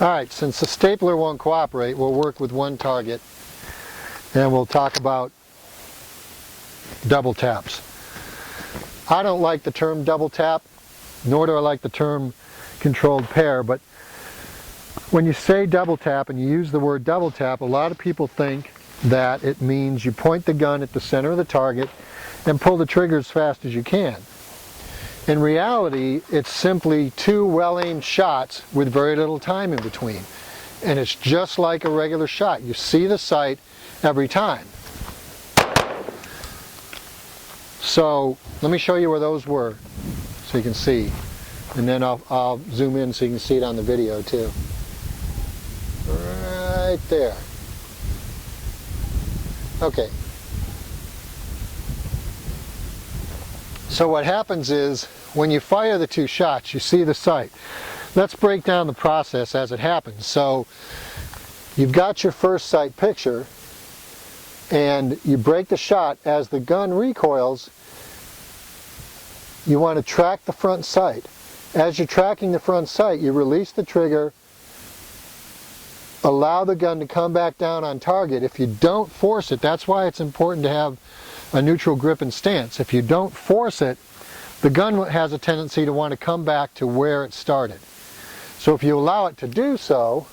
Alright, since the stapler won't cooperate, we'll work with one target and we'll talk about double taps. I don't like the term double tap, nor do I like the term controlled pair, but when you say double tap and you use the word double tap, a lot of people think that it means you point the gun at the center of the target and pull the trigger as fast as you can. In reality, it's simply two well-aimed shots with very little time in between. And it's just like a regular shot. You see the sight every time. So let me show you where those were so you can see. And then I'll zoom in so you can see it on the video too. Right there. Okay. So what happens is, when you fire the two shots, you see the sight. Let's break down the process as it happens. So, you've got your first sight picture, and you break the shot. As the gun recoils, you want to track the front sight. As you're tracking the front sight, you release the trigger, allow the gun to come back down on target. If you don't force it, that's why it's important to have a neutral grip and stance. If you don't force it, the gun has a tendency to want to come back to where it started. So if you allow it to do so,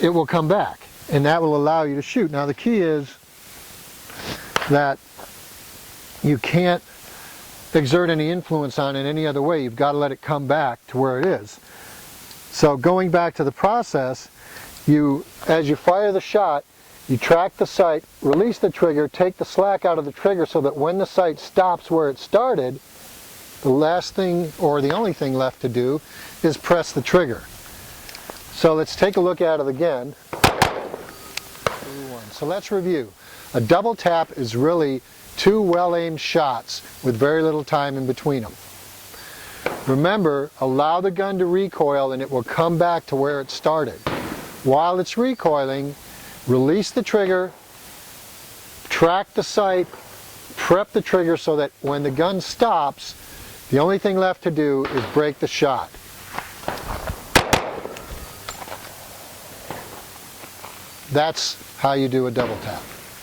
it will come back, and that will allow you to shoot. Now the key is that you can't exert any influence on it any other way. You've got to let it come back to where it is. So going back to the process, as you fire the shot, you track the sight, release the trigger, take the slack out of the trigger so that when the sight stops where it started, the last thing or the only thing left to do is press the trigger. So let's take a look at it again. So let's review. A double tap is really two well-aimed shots with very little time in between them. Remember, allow the gun to recoil and it will come back to where it started. While it's recoiling, release the trigger, track the sight, prep the trigger so that when the gun stops, the only thing left to do is break the shot. That's how you do a double tap.